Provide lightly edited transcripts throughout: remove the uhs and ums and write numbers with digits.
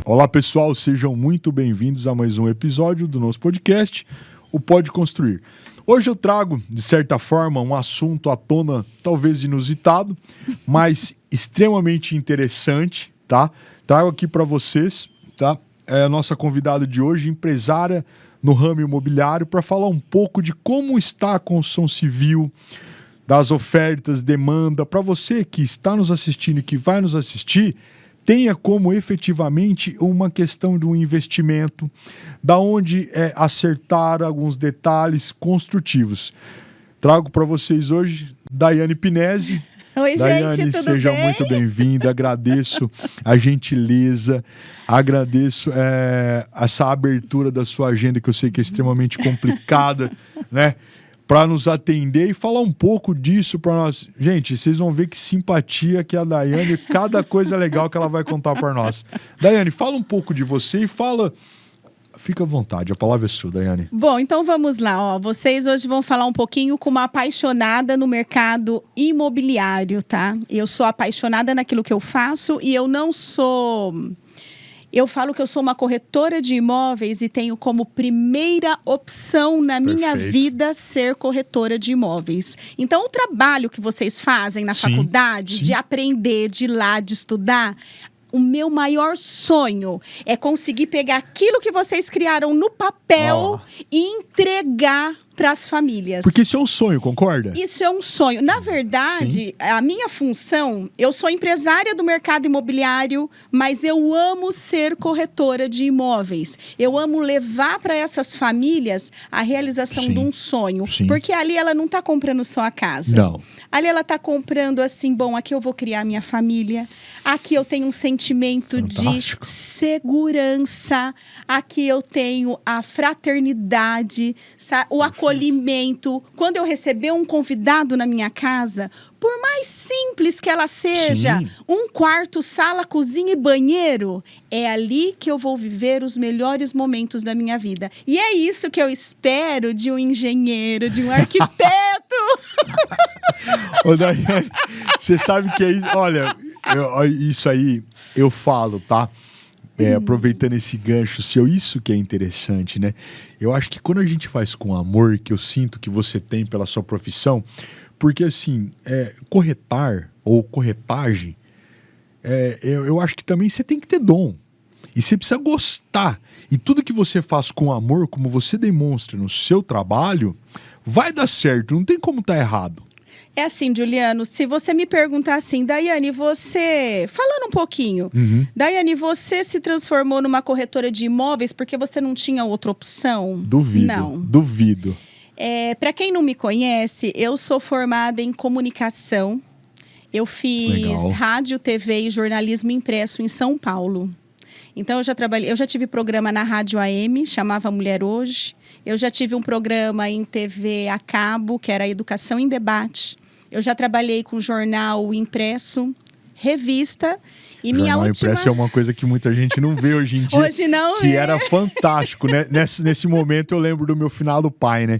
Olá pessoal, sejam muito bem-vindos a mais um episódio do nosso podcast, o Pode Construir. Hoje eu trago, de certa forma, um assunto à tona talvez inusitado, mas extremamente interessante, tá? Trago aqui para vocês, tá? É a nossa convidada de hoje, empresária no ramo imobiliário, para falar um pouco de como está a construção civil, das ofertas, demanda, para você que está nos assistindo e que vai nos assistir, tenha como efetivamente uma questão de um investimento, da onde acertar alguns detalhes construtivos. Trago para vocês hoje Daiane Pinesi. Oi, Daiane, gente, tudo seja bem? muito bem-vinda. Agradeço a gentileza, agradeço essa abertura da sua agenda, que eu sei que é extremamente complicada, né? Para nos atender e falar um pouco disso para nós. Gente, vocês vão ver que simpatia que a Daiane, cada coisa legal que ela vai contar para nós. Daiane, fala um pouco de você e fala... Fica à vontade, a palavra é sua, Daiane. Bom, então vamos lá. Ó. Vocês hoje vão falar um pouquinho com uma apaixonada no mercado imobiliário, tá? Eu sou apaixonada naquilo que eu faço e eu não sou... Eu falo que eu sou uma corretora de imóveis e tenho como primeira opção na minha vida ser corretora de imóveis. Então, o trabalho que vocês fazem na faculdade, de aprender, de ir lá, de estudar... O meu maior sonho é conseguir pegar aquilo que vocês criaram no papel e entregar para as famílias. Porque isso é um sonho, concorda? Isso é um sonho. Na verdade, a minha função, eu sou empresária do mercado imobiliário, mas eu amo ser corretora de imóveis. Eu amo levar para essas famílias a realização de um sonho. Porque ali ela não está comprando só a casa. Não. Ali ela está comprando assim, bom, aqui eu vou criar minha família. Aqui eu tenho um sentimento de segurança. Aqui eu tenho a fraternidade, o acolhimento. Quando eu receber um convidado na minha casa, por mais simples que ela seja, um quarto, sala, cozinha e banheiro, é ali que eu vou viver os melhores momentos da minha vida. E é isso que eu espero de um engenheiro, de um arquiteto. Ô, Daiane, você sabe que é isso. Olha, isso aí eu falo, tá? Aproveitando esse gancho seu, isso que é interessante, né? Eu acho que quando a gente faz com amor, que eu sinto que você tem pela sua profissão, porque assim, corretar ou corretagem, eu acho que também você tem que ter dom. E você precisa gostar. E tudo que você faz com amor, como você demonstra no seu trabalho, vai dar certo, não tem como estar errado. É assim, Juliano, se você me perguntar assim, Daiane, você... Falando um pouquinho, Daiane, você se transformou numa corretora de imóveis porque você não tinha outra opção? Duvido, não. Duvido. Para quem não me conhece, eu sou formada em comunicação. Eu fiz rádio, TV e jornalismo impresso em São Paulo. Então, eu já tive programa na Rádio AM, chamava Mulher Hoje. Eu já tive um programa em TV a cabo, que era Educação em Debate. Eu já trabalhei com jornal impresso, revista. E jornal impresso é uma coisa que muita gente não vê hoje em dia. Hoje não que era fantástico, né? Nesse momento eu lembro do meu finado pai, né?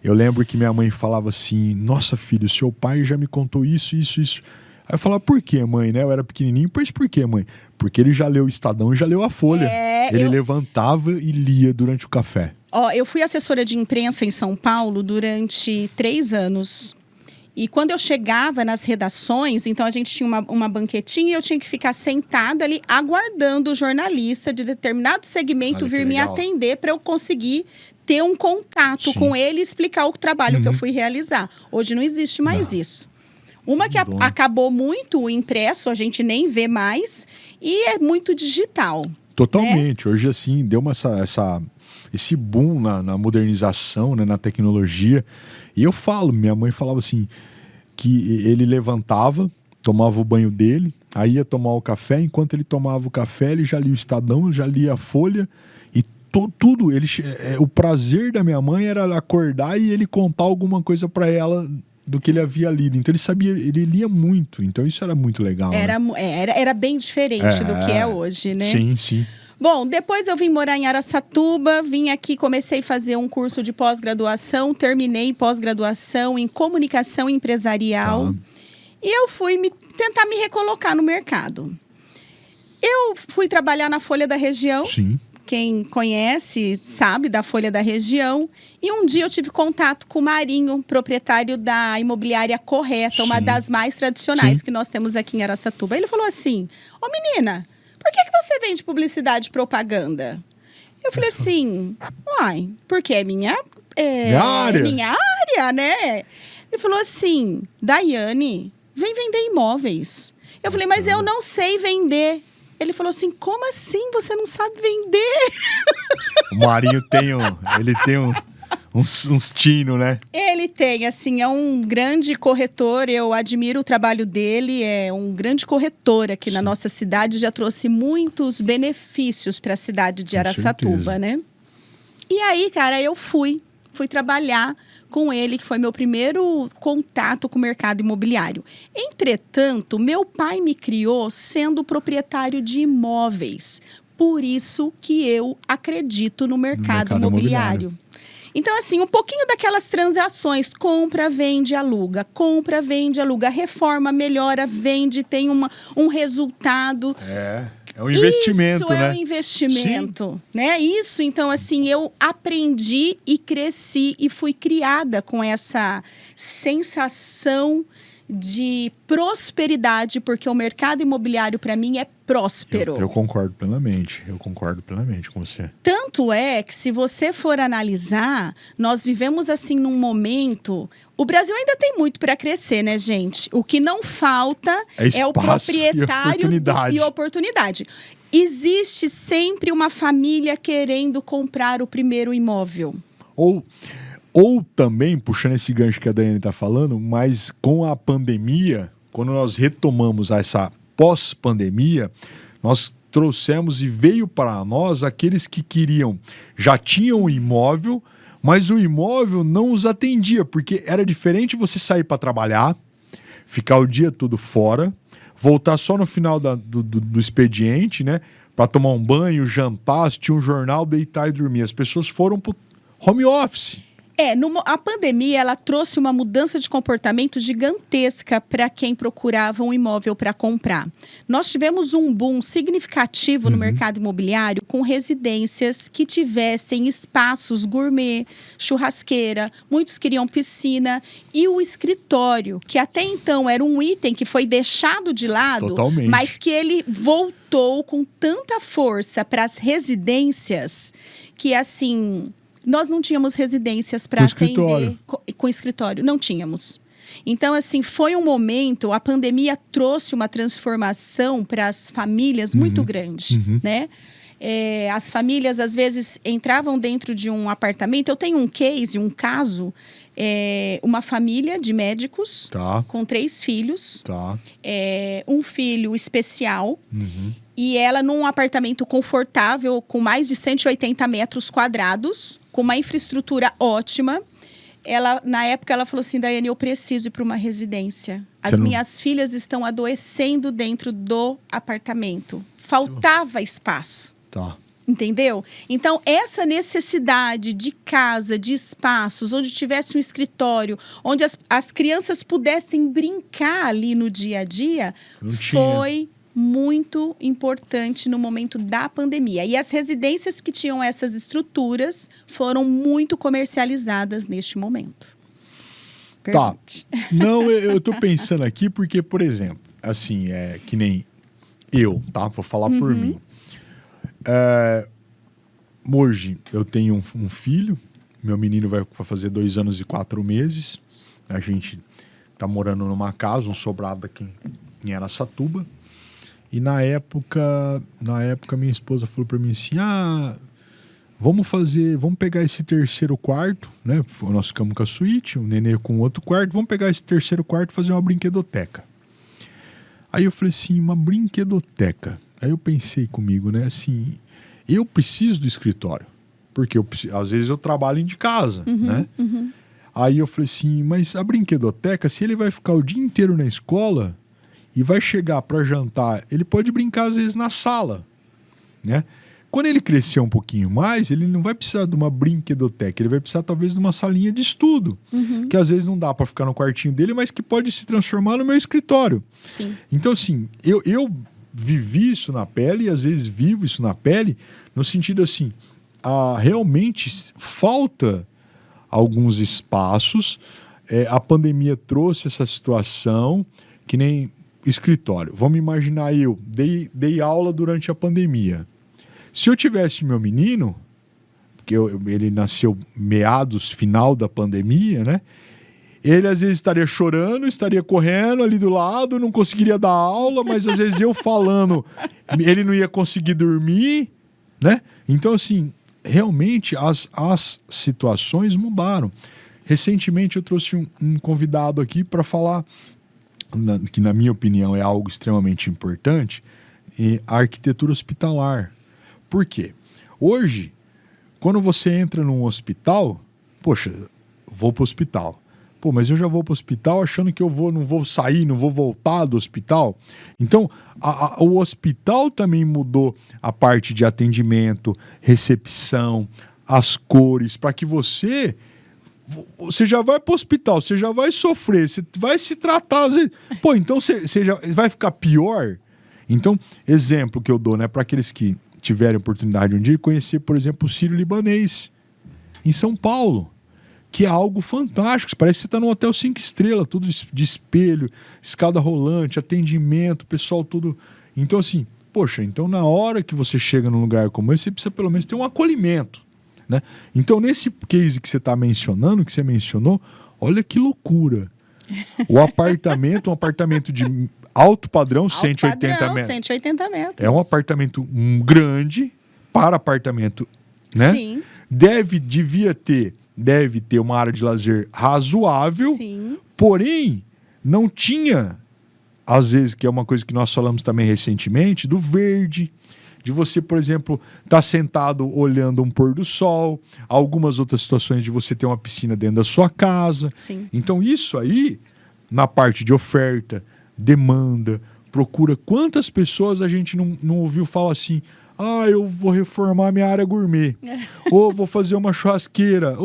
Eu lembro que minha mãe falava assim, nossa filho, seu pai já me contou isso. Aí eu falava, por quê, mãe? Né? Eu era pequenininho, pois por quê, mãe? Porque ele já leu o Estadão e já leu a Folha. Ele levantava e lia durante o café. Eu fui assessora de imprensa em São Paulo durante 3 anos. E quando eu chegava nas redações, então a gente tinha uma banquetinha e eu tinha que ficar sentada ali aguardando o jornalista de determinado segmento vir me atender para eu conseguir ter um contato com ele e explicar o trabalho que eu fui realizar. Hoje não existe mais isso. Uma que acabou muito o impresso, a gente nem vê mais, e é muito digital. Totalmente. Né? Hoje, assim, deu esse boom na modernização, né, na tecnologia. E eu falo, minha mãe falava assim, que ele levantava, tomava o banho dele, aí ia tomar o café, enquanto ele tomava o café, ele já lia o Estadão, já lia a Folha, e tudo. O prazer da minha mãe era acordar e ele contar alguma coisa para ela do que ele havia lido. Então ele lia muito, então isso era muito legal. Era bem diferente do que é hoje, né? Sim. Bom, depois eu vim morar em Araçatuba, vim aqui, comecei a fazer um curso de pós-graduação, terminei pós-graduação em comunicação empresarial e eu fui tentar me recolocar no mercado. Eu fui trabalhar na Folha da Região. Sim. Quem conhece sabe da Folha da Região. E um dia eu tive contato com o Marinho, proprietário da imobiliária Correta, uma Sim. das mais tradicionais Sim. que nós temos aqui em Araçatuba. Ele falou assim: ô menina, por que você vende publicidade e propaganda? Eu falei assim: uai, porque é minha área. minha área, né? Ele falou assim: Daiane, vem vender imóveis. Eu falei: mas eu não sei vender. Ele falou assim: como assim você não sabe vender? O Marinho tem uns tino, né? Ele tem, assim, é um grande corretor, eu admiro o trabalho dele, é um grande corretor aqui na nossa cidade, já trouxe muitos benefícios para a cidade de Araçatuba, né? E aí, cara, eu fui trabalhar com ele, que foi meu primeiro contato com o mercado imobiliário. Entretanto, meu pai me criou sendo proprietário de imóveis. Por isso que eu acredito no mercado imobiliário. Então, assim, um pouquinho daquelas transações, compra, vende, aluga, reforma, melhora, vende, tem um resultado. É um investimento, Isso né? É um investimento, né? Isso, então, assim, eu aprendi e cresci e fui criada com essa sensação de prosperidade, porque o mercado imobiliário, para mim, é próspero. Eu concordo plenamente com você. Tanto é que, se você for analisar, nós vivemos, assim, num momento... O Brasil ainda tem muito para crescer, né, gente? O que não falta é o proprietário e oportunidade. Existe sempre uma família querendo comprar o primeiro imóvel. Ou também, puxando esse gancho que a Daiane está falando, mas com a pandemia, quando nós retomamos essa pós-pandemia, nós trouxemos e veio para nós aqueles que já tinham um imóvel, mas o imóvel não os atendia, porque era diferente você sair para trabalhar, ficar o dia todo fora, voltar só no final do expediente, né, para tomar um banho, jantar, assistir um jornal, deitar e dormir. As pessoas foram para o home office. A pandemia, ela trouxe uma mudança de comportamento gigantesca para quem procurava um imóvel para comprar. Nós tivemos um boom significativo no mercado imobiliário com residências que tivessem espaços gourmet, churrasqueira, muitos queriam piscina e o escritório, que até então era um item que foi deixado de lado, totalmente, mas que ele voltou com tanta força para as residências que, assim... Nós não tínhamos residências para atender com escritório. Não tínhamos. Então, assim, foi um momento... A pandemia trouxe uma transformação para as famílias muito grande, né? As famílias, às vezes, entravam dentro de um apartamento. Eu tenho um caso... uma família de médicos com 3 filhos. Um filho especial. E ela num apartamento confortável, com mais de 180 metros quadrados, com uma infraestrutura ótima. Na época, ela falou assim: Daiane, eu preciso ir para uma residência. Minhas filhas estão adoecendo dentro do apartamento. Faltava espaço. Entendeu? Então, essa necessidade de casa, de espaços, onde tivesse um escritório, onde as crianças pudessem brincar ali no dia a dia, foi muito importante no momento da pandemia. E as residências que tinham essas estruturas foram muito comercializadas neste momento. Verdade. Não, eu tô pensando aqui porque, por exemplo, assim, que nem eu, tá? Vou falar por mim. Hoje eu tenho um filho, meu menino vai fazer 2 anos e 4 meses. A gente tá morando numa casa, um sobrado aqui em Araçatuba. E na época minha esposa falou para mim assim: vamos pegar esse terceiro quarto, né? Nós ficamos com a suíte, o nenê com outro quarto, vamos pegar esse terceiro quarto e fazer uma brinquedoteca. Aí eu falei assim: uma brinquedoteca. Aí eu pensei comigo, né, assim, eu preciso do escritório, porque às vezes eu trabalho de casa, né? Aí eu falei assim: mas a brinquedoteca, se ele vai ficar o dia inteiro na escola e vai chegar para jantar, ele pode brincar às vezes na sala, né? Quando ele crescer um pouquinho mais, ele não vai precisar de uma brinquedoteca, ele vai precisar talvez de uma salinha de estudo, que às vezes não dá para ficar no quartinho dele, mas que pode se transformar no meu escritório. Sim. Então, assim, eu vivi isso na pele e às vezes vivo isso na pele, no sentido assim, realmente falta alguns espaços. A pandemia trouxe essa situação, que nem escritório. Vamos imaginar dei aula durante a pandemia. Se eu tivesse meu menino, porque ele nasceu final da pandemia, né? Ele às vezes estaria chorando, estaria correndo ali do lado, não conseguiria dar aula, mas às vezes eu falando, ele não ia conseguir dormir, né? Então, assim, realmente as situações mudaram. Recentemente eu trouxe um convidado aqui para falar, que na minha opinião é algo extremamente importante, a arquitetura hospitalar. Por quê? Hoje, quando você entra num hospital, poxa, vou para o hospital. Pô, mas eu já vou para o hospital achando que não vou sair, não vou voltar do hospital. Então, o hospital também mudou a parte de atendimento, recepção, as cores, para que você já vai para o hospital, você já vai sofrer, você vai se tratar. Pô, então você já vai ficar pior. Então, exemplo que eu dou, né, para aqueles que tiverem oportunidade um dia de conhecer, por exemplo, o Sírio-Libanês, em São Paulo, que é algo fantástico. Parece que você está num hotel 5 estrelas, tudo de espelho, escada rolante, atendimento, pessoal tudo. Então, assim, poxa, então na hora que você chega num lugar como esse, você precisa pelo menos ter um acolhimento, né? Então, nesse case que você está mencionando, que você mencionou, olha que loucura. O apartamento, um apartamento de alto padrão, 180 metros. 180 metros. É um apartamento grande para apartamento, né? Sim. Deve ter uma área de lazer razoável, sim, porém, não tinha, às vezes, que é uma coisa que nós falamos também recentemente, do verde, de você, por exemplo, estar sentado olhando um pôr do sol, algumas outras situações de você ter uma piscina dentro da sua casa. Sim. Então, isso aí, na parte de oferta, demanda, procura, quantas pessoas a gente não ouviu falar assim: eu vou reformar minha área gourmet, ou vou fazer uma churrasqueira,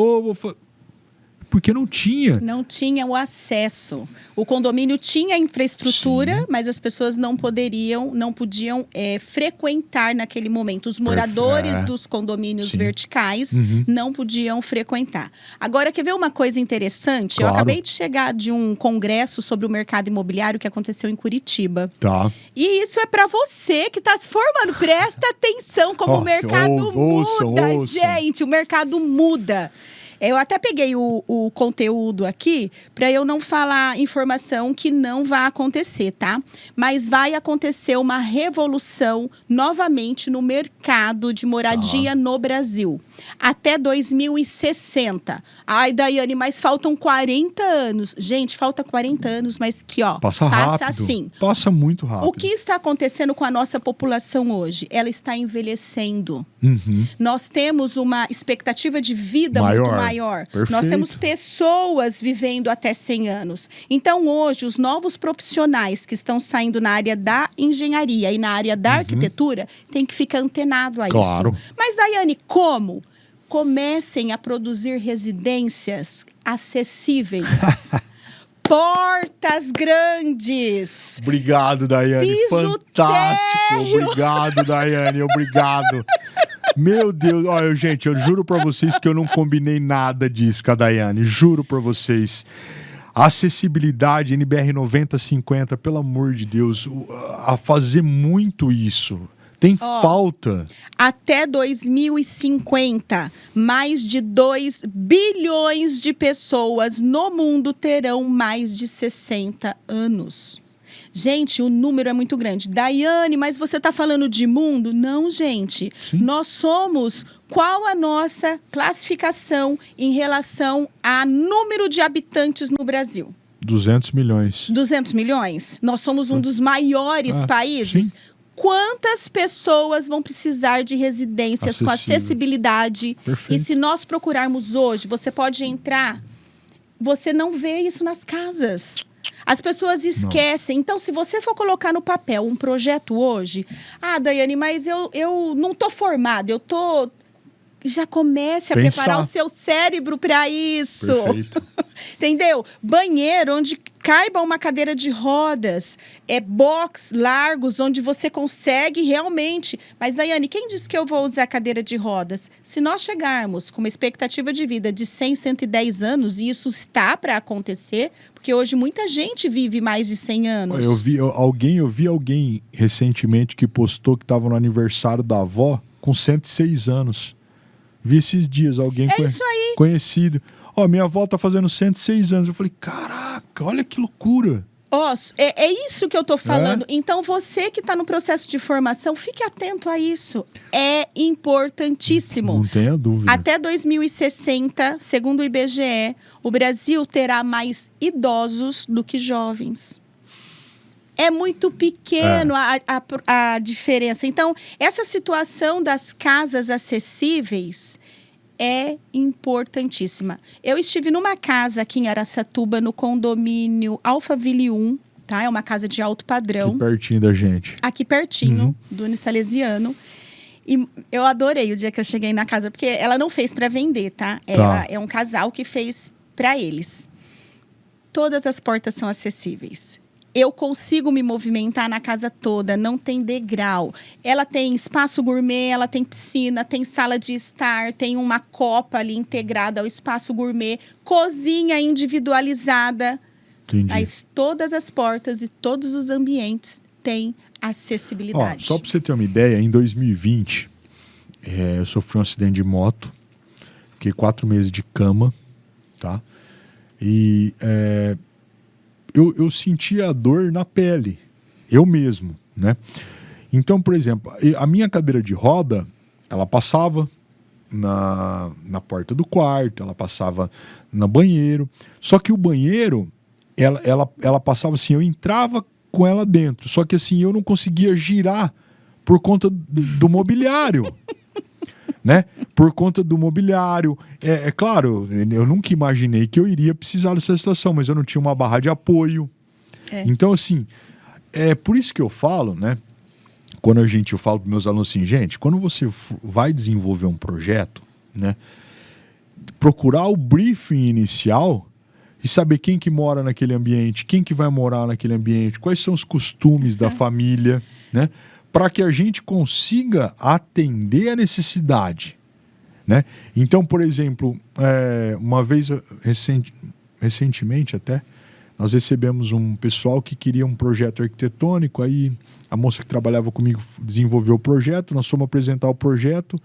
porque não tinha. Não tinha o acesso. O condomínio tinha infraestrutura, sim, mas as pessoas não podiam frequentar naquele momento. Os moradores dos condomínios, sim, verticais, uhum, não podiam frequentar. Agora, quer ver uma coisa interessante? Claro. Eu acabei de chegar de um congresso sobre o mercado imobiliário que aconteceu em Curitiba. Tá. E isso é para você que está se formando. Presta atenção como o mercado muda, gente. O mercado muda. Eu até peguei o conteúdo aqui para eu não falar informação que não vai acontecer, tá? Mas vai acontecer uma revolução novamente no mercado de moradia no Brasil. Até 2060. Ai, Daiane, mas faltam 40 anos. Gente, falta 40 anos, mas que, passa rápido. Assim. Passa muito rápido. O que está acontecendo com a nossa população hoje? Ela está envelhecendo. Uhum. Nós temos uma expectativa de vida muito maior. Perfeito. Nós temos pessoas vivendo até 100 anos. Então, hoje, os novos profissionais que estão saindo na área da engenharia e na área da arquitetura têm que ficar antenado a isso. Mas, Daiane, como? Comecem a produzir residências acessíveis. Portas grandes. Obrigado, Daiane. Piso fantástico. térreo. Obrigado, Daiane. Obrigado. Meu Deus, olha, gente, eu juro pra vocês que eu não combinei nada disso com a Daiane. Juro pra vocês. Acessibilidade, NBR 9050, pelo amor de Deus, a fazer muito isso. Tem falta. Até 2050, mais de 2 bilhões de pessoas no mundo terão mais de 60 anos. Gente, o número é muito grande. Daiane, mas você está falando de mundo? Não, gente. Sim. Nós somos... Qual a nossa classificação em relação a número de habitantes no Brasil? 200 milhões. 200 milhões? Nós somos um dos maiores países. Sim. Quantas pessoas vão precisar de residências com acessibilidade? Perfeito. E se nós procurarmos hoje, você pode entrar, você não vê isso nas casas. As pessoas esquecem. Então, se você for colocar no papel um projeto hoje... Daiane, mas eu não estou formada, eu estou... Já comece a preparar o seu cérebro para isso. Perfeito. Entendeu? Banheiro onde caiba uma cadeira de rodas, box largos, onde você consegue realmente... Mas, Daiane, quem disse que eu vou usar cadeira de rodas? Se nós chegarmos com uma expectativa de vida de 100, 110 anos, e isso está para acontecer, porque hoje muita gente vive mais de 100 anos. Eu vi alguém recentemente que postou que estava no aniversário da avó com 106 anos. Vi esses dias alguém isso aí. Conhecido. Minha avó tá fazendo 106 anos. Eu falei, caraca, olha que loucura. É isso que eu tô falando. Então, você que está no processo de formação, fique atento a isso. É importantíssimo. Não tenha dúvida. Até 2060, segundo o IBGE, o Brasil terá mais idosos do que jovens. É muito pequeno a diferença. Então, essa situação das casas acessíveis é importantíssima. Eu estive numa casa aqui em Araçatuba, no condomínio Alphaville 1, tá? É uma casa de alto padrão. Aqui pertinho da gente. Aqui pertinho, do Unissalesiano. E eu adorei o dia que eu cheguei na casa, porque ela não fez para vender, tá? É um casal que fez para eles. Todas as portas são acessíveis. Eu consigo me movimentar na casa toda, não tem degrau. Ela tem espaço gourmet, ela tem piscina, tem sala de estar, tem uma copa ali integrada ao espaço gourmet, cozinha individualizada. Entendi. Mas todas as portas e todos os ambientes têm acessibilidade. Só para você ter uma ideia, em 2020, eu sofri um acidente de moto, fiquei 4 meses de cama, tá? E... Eu sentia a dor na pele, eu mesmo, né? Então, por exemplo, a minha cadeira de roda, ela passava na porta do quarto, ela passava no banheiro. Só que o banheiro, ela passava assim, eu entrava com ela dentro. Só que assim, eu não conseguia girar por conta do mobiliário. Né? Por conta do mobiliário. É claro, eu nunca imaginei que eu iria precisar dessa situação, mas eu não tinha uma barra de apoio. Então, assim, é por isso que eu falo, né? Quando eu falo para meus alunos assim, gente, quando você vai desenvolver um projeto, né? Procurar o briefing inicial e saber quem que mora naquele ambiente, quem que vai morar naquele ambiente, quais são os costumes da família, né? Para que a gente consiga atender a necessidade, né? Então, por exemplo, uma vez, recentemente até, nós recebemos um pessoal que queria um projeto arquitetônico, aí a moça que trabalhava comigo desenvolveu o projeto, nós fomos apresentar o projeto,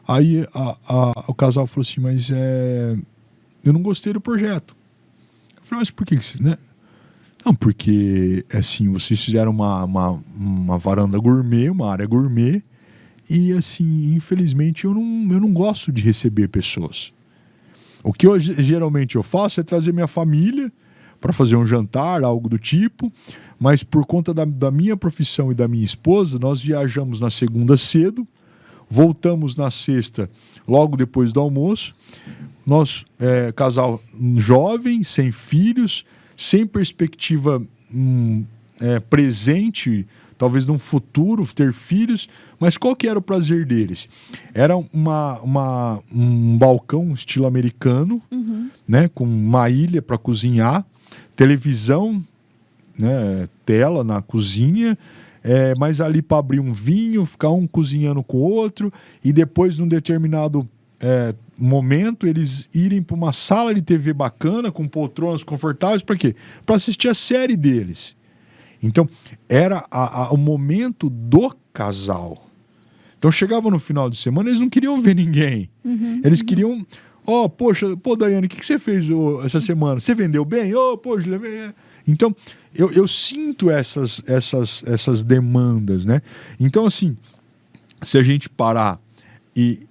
aí o casal falou assim, mas eu não gostei do projeto. Eu falei, mas por que você, né? Não, porque, assim, vocês fizeram uma varanda gourmet, uma área gourmet, e, assim, infelizmente, eu não gosto de receber pessoas. O que geralmente eu faço é trazer minha família para fazer um jantar, algo do tipo, mas por conta da minha profissão e da minha esposa, nós viajamos na segunda cedo, voltamos na sexta, logo depois do almoço, nós, casal jovem, sem filhos, sem perspectiva presente, talvez num futuro, ter filhos, mas qual que era o prazer deles? Era um balcão estilo americano, né, com uma ilha para cozinhar, televisão, né, tela na cozinha, mas ali para abrir um vinho, ficar um cozinhando com o outro, e depois, num determinado momento, eles irem para uma sala de TV bacana, com poltronas confortáveis, para quê? Para assistir a série deles. Então, era o momento do casal. Então, chegava no final de semana, eles não queriam ver ninguém. Eles queriam... poxa, Daiane, o que você fez essa semana? Você vendeu bem? Poxa, levei... Então, eu sinto essas demandas, né? Então, assim, se a gente parar e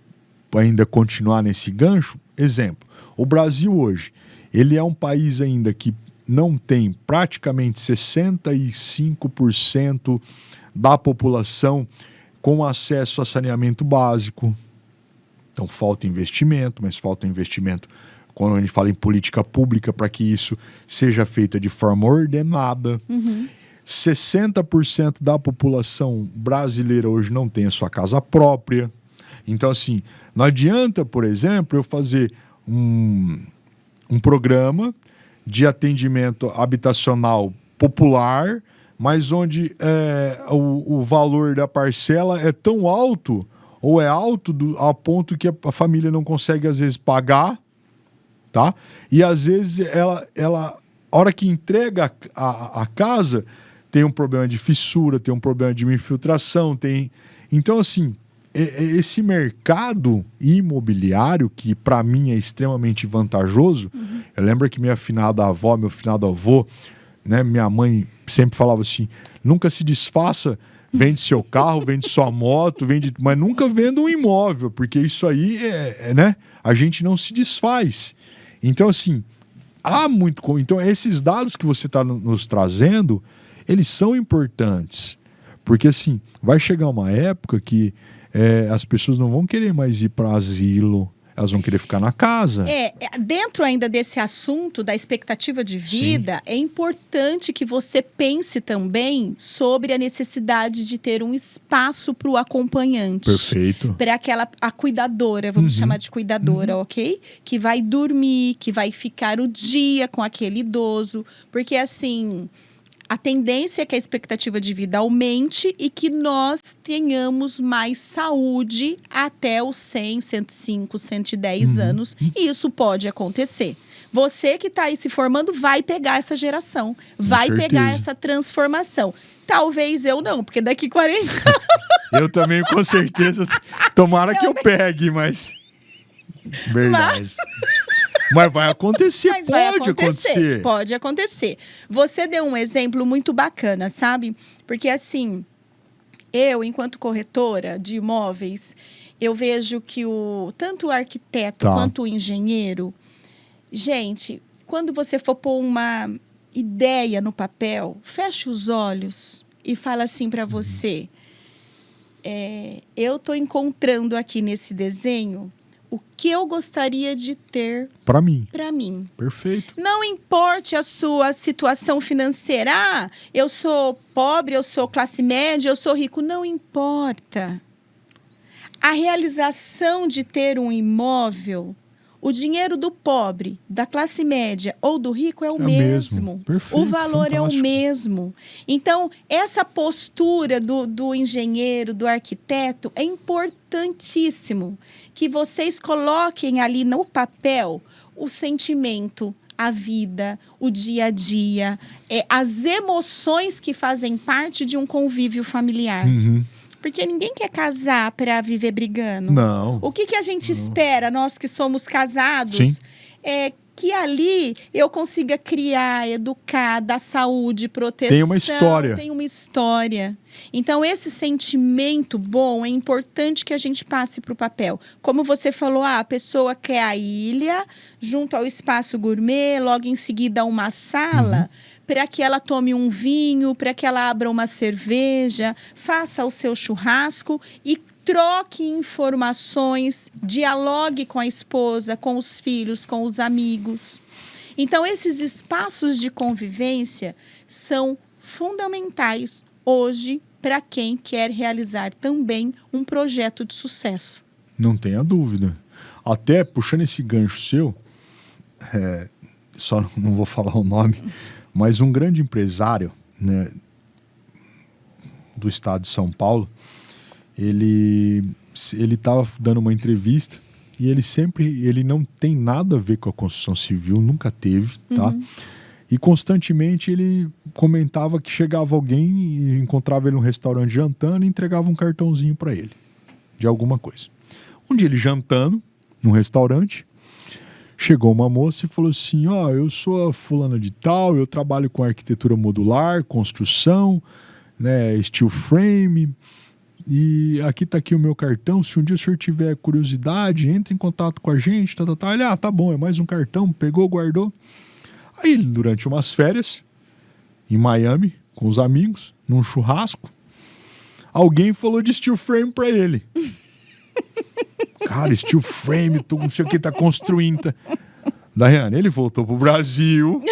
ainda continuar nesse gancho, exemplo, o Brasil hoje, ele é um país ainda que não tem praticamente 65% da população com acesso a saneamento básico. Então falta investimento, mas falta investimento quando a gente fala em política pública para que isso seja feita de forma ordenada. 60% da população brasileira hoje não tem a sua casa própria. Então, assim, não adianta, por exemplo, eu fazer um programa de atendimento habitacional popular, mas onde o valor da parcela é tão alto, ou é alto a ponto que a família não consegue, às vezes, pagar, tá? E, às vezes, a hora que entrega a casa, tem um problema de fissura, tem um problema de infiltração, tem... Então, assim, esse mercado imobiliário, que para mim é extremamente vantajoso, eu lembro que minha finada avó, meu finado avô, né, minha mãe sempre falava assim, nunca se desfaça, vende seu carro, vende sua moto, mas nunca venda um imóvel, porque isso aí né, a gente não se desfaz. Então, assim, então esses dados que você está nos trazendo, eles são importantes, porque assim, vai chegar uma época que as pessoas não vão querer mais ir para asilo, elas vão querer ficar na casa. Dentro ainda desse assunto da expectativa de vida, sim, é importante que você pense também sobre a necessidade de ter um espaço para o acompanhante. Perfeito. Para a cuidadora, vamos chamar de cuidadora, ok? Que vai dormir, que vai ficar o dia com aquele idoso. Porque assim... A tendência é que a expectativa de vida aumente e que nós tenhamos mais saúde até os 100, 105, 110 anos. E isso pode acontecer. Você que está aí se formando vai pegar essa geração. Vai pegar essa transformação. Talvez eu não, porque daqui 40 anos... Eu também, com certeza. Tomara que eu pegue, mas... Verdade. Mas vai acontecer, acontecer. Pode acontecer. Você deu um exemplo muito bacana, sabe? Porque assim, eu, enquanto corretora de imóveis, eu vejo que tanto o arquiteto quanto o engenheiro... Gente, quando você for pôr uma ideia no papel, feche os olhos e fala assim para você, eu estou encontrando aqui nesse desenho... O que eu gostaria de ter para mim. Para mim. Perfeito. Não importe a sua situação financeira. Ah, eu sou pobre, eu sou classe média, eu sou rico. Não importa. A realização de ter um imóvel, o dinheiro do pobre, da classe média ou do rico é o mesmo. Perfeito, o valor fantástico. É o mesmo. Então, essa postura do engenheiro, do arquiteto, é importantíssimo que vocês coloquem ali no papel o sentimento, a vida, o dia a dia, as emoções que fazem parte de um convívio familiar. Porque ninguém quer casar para viver brigando. Não. O que a gente espera, nós que somos casados, sim, é que ali eu consiga criar, educar, dar saúde, proteção. Tem uma história. Tem uma história. Então, esse sentimento bom é importante que a gente passe para o papel. Como você falou, a pessoa quer a ilha, junto ao espaço gourmet, logo em seguida uma sala, para que ela tome um vinho, para que ela abra uma cerveja, faça o seu churrasco e troque informações, dialogue com a esposa, com os filhos, com os amigos. Então, esses espaços de convivência são fundamentais hoje para quem quer realizar também um projeto de sucesso. Não tenha dúvida. Até puxando esse gancho seu, só não vou falar o nome, mas um grande empresário, né, do estado de São Paulo, ele estava dando uma entrevista e ele não tem nada a ver com a construção civil, nunca teve, tá? E constantemente ele comentava que chegava alguém e encontrava ele num restaurante jantando e entregava um cartãozinho para ele, de alguma coisa. Um dia ele jantando num restaurante, chegou uma moça e falou assim, eu sou a fulana de tal, eu trabalho com arquitetura modular, construção, né, steel frame, e aqui está aqui o meu cartão, se um dia o senhor tiver curiosidade, entre em contato com a gente, Ele, tá bom, é mais um cartão, pegou, guardou. Aí, durante umas férias, em Miami, com os amigos, num churrasco, alguém falou de steel frame para ele. Cara, steel frame, não sei o que, tá construindo. Daiane, ele voltou pro Brasil,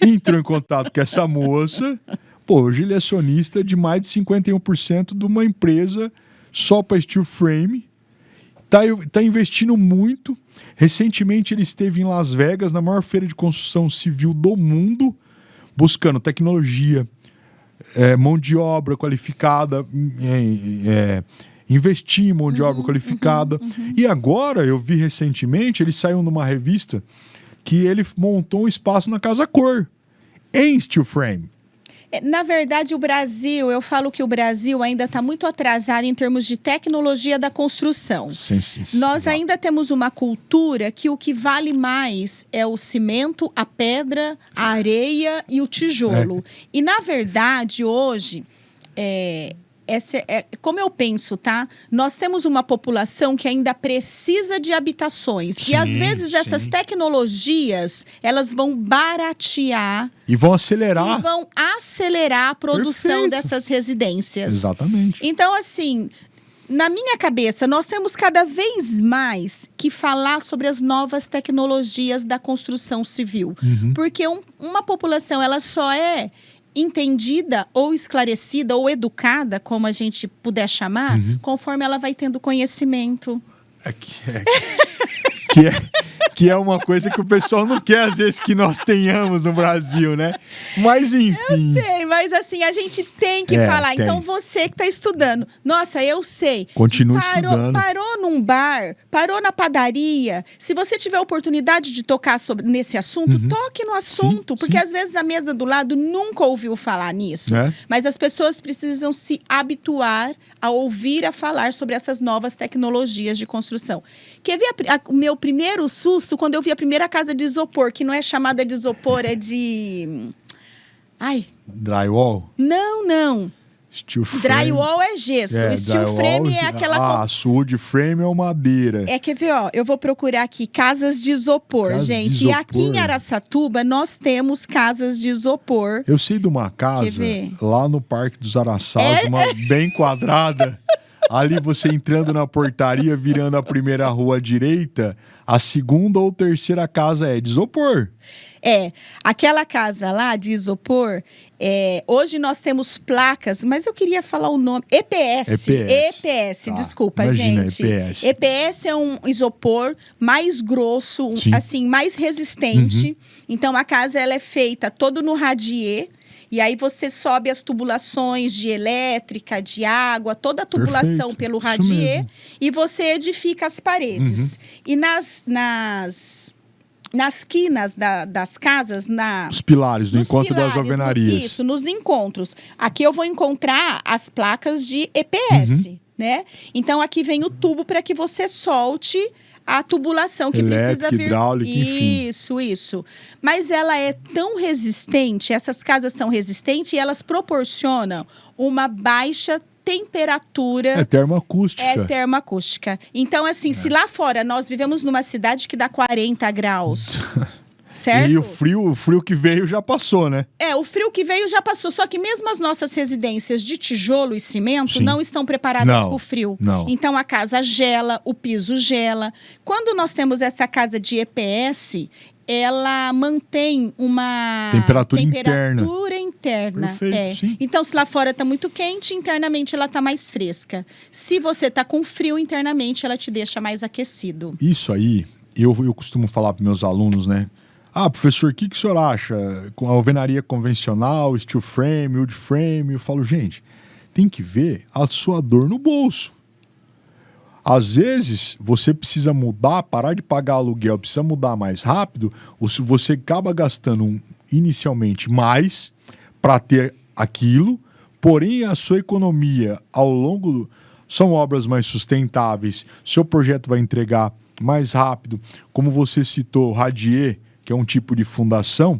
entrou em contato com essa moça. Pô, hoje ele é acionista de mais de 51% de uma empresa só para steel frame. tá investindo muito. Recentemente ele esteve em Las Vegas, na maior feira de construção civil do mundo, buscando tecnologia, mão de obra qualificada, investir em mão de obra qualificada. E agora, eu vi recentemente, ele saiu numa revista que ele montou um espaço na Casa Cor, em steel frame. Na verdade, eu falo que o Brasil ainda está muito atrasado em termos de tecnologia da construção. Sim. Nós ainda temos uma cultura que o que vale mais é o cimento, a pedra, a areia e o tijolo. E, na verdade, hoje, como eu penso, tá? Nós temos uma população que ainda precisa de habitações. Sim, e, às vezes, essas tecnologias, elas vão baratear... E vão acelerar. A produção dessas residências. Exatamente. Então, assim, na minha cabeça, nós temos cada vez mais que falar sobre as novas tecnologias da construção civil. Porque uma população, ela só é entendida ou esclarecida ou educada, como a gente puder chamar, conforme ela vai tendo conhecimento. Que é uma coisa que o pessoal não quer, às vezes, que nós tenhamos no Brasil, né? Mas, enfim... Eu sei, mas assim, a gente tem que falar. Tem. Então, você que está estudando, nossa, eu sei. Continua estudando. Parou num bar, parou na padaria. Se você tiver a oportunidade de tocar nesse assunto, toque no assunto. Porque, às vezes, a mesa do lado nunca ouviu falar nisso. Mas as pessoas precisam se habituar a ouvir a falar sobre essas novas tecnologias de construção. Quer ver o meu primeiro susto quando eu vi a primeira casa de isopor, que não é chamada de isopor, é de... Drywall? Não. Steel frame. Drywall é gesso. Steel frame é aquela... wood frame é madeira. Quer ver, eu vou procurar aqui, casas de isopor, gente. E aqui em Araçatuba, nós temos casas de isopor. Eu sei de uma casa, lá no Parque dos Araçás, uma bem quadrada. Ali você entrando na portaria, virando a primeira rua à direita, a segunda ou terceira casa é de isopor. Aquela casa lá de isopor, hoje nós temos placas, mas eu queria falar o nome, EPS, tá. Desculpa, imagina, gente. EPS é um isopor mais grosso, assim, mais resistente. Então, a casa ela é feita todo no radier. E aí você sobe as tubulações de elétrica, de água, toda a tubulação pelo radier e você edifica as paredes. E nas quinas das casas, os pilares, no encontro das alvenarias. Isso, nos encontros. Aqui eu vou encontrar as placas de EPS, né? Então aqui vem o tubo para que você solte a tubulação que precisa vir. Hidráulica, enfim. Isso. Mas ela é tão resistente, essas casas são resistentes e elas proporcionam uma baixa temperatura. É termoacústica. Então, assim, se lá fora nós vivemos numa cidade que dá 40 graus... Certo? E o frio que veio já passou, né? O frio que veio já passou. Só que mesmo as nossas residências de tijolo e cimento não estão preparadas para o frio. Então, a casa gela, o piso gela. Quando nós temos essa casa de EPS, ela mantém uma temperatura interna. Perfeito, Então, se lá fora está muito quente, internamente ela está mais fresca. Se você está com frio, internamente ela te deixa mais aquecido. Isso aí, eu costumo falar para meus alunos, né? Professor, o que o senhor acha? Com a alvenaria convencional, steel frame, wood frame? Eu falo, gente, tem que ver a sua dor no bolso. Às vezes, você precisa mudar, parar de pagar aluguel, precisa mudar mais rápido, ou se você acaba gastando inicialmente mais para ter aquilo, porém a sua economia ao longo são obras mais sustentáveis, seu projeto vai entregar mais rápido, como você citou, radier, que é um tipo de fundação,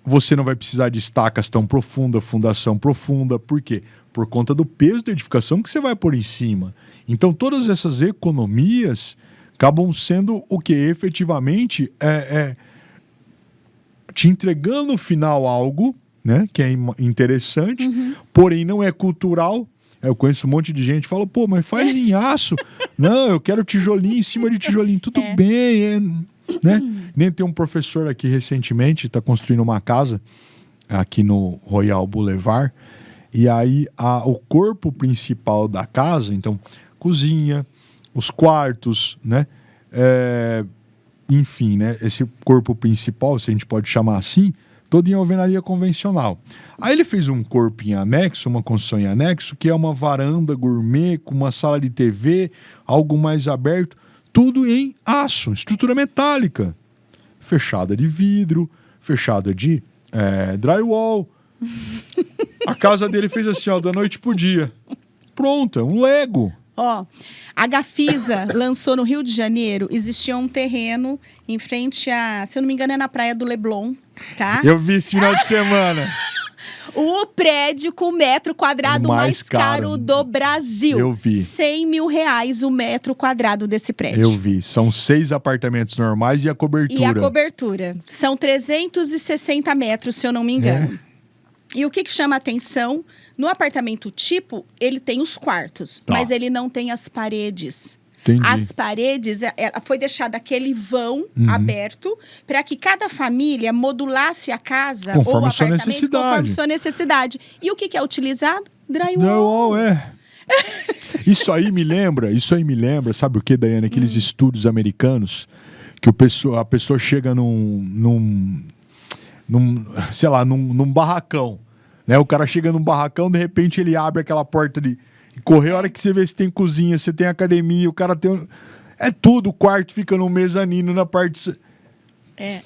você não vai precisar de estacas tão profundas, fundação profunda. Por quê? Por conta do peso da edificação que você vai pôr em cima. Então, todas essas economias acabam sendo o que efetivamente te entregando no final algo, né, que é interessante, porém não é cultural. Eu conheço um monte de gente que fala, mas faz em aço. Não, eu quero tijolinho em cima de tijolinho. Tudo bem, né? Nem tem um professor aqui recentemente, está construindo uma casa aqui no Royal Boulevard, e aí o corpo principal da casa, então cozinha, os quartos, né? Enfim, né? Esse corpo principal, se a gente pode chamar assim, todo em alvenaria convencional. Aí ele fez um corpo em anexo, uma construção em anexo, que é uma varanda gourmet com uma sala de TV, algo mais aberto, tudo em aço, estrutura metálica, fechada de vidro, fechada de drywall. A casa dele fez assim, ó, da noite pro dia. Pronto, é um Lego. Ó, a Gafisa lançou no Rio de Janeiro, existia um terreno em frente a, se eu não me engano, é na Praia do Leblon, tá? Eu vi esse final de semana. O prédio com o metro quadrado mais caro do Brasil. Eu vi. R$100 mil o metro quadrado desse prédio. Eu vi. São 6 apartamentos normais e a cobertura. E a cobertura. São 360 metros, se eu não me engano. E o que chama a atenção, no apartamento tipo, ele tem os quartos, mas ele não tem as paredes. Entendi. As paredes, foi deixado aquele vão aberto para que cada família modulasse a casa conforme ou o sua apartamento necessidade. conforme sua necessidade. E o que é utilizado? Drywall, Isso aí me lembra, sabe o que, Daiane? Aqueles estúdios americanos que a pessoa chega num barracão, né? O cara chega num barracão, de repente ele abre aquela porta de correr, a hora que você vê se tem cozinha, se tem academia, o cara tem... É tudo, o quarto fica no mezanino, na parte...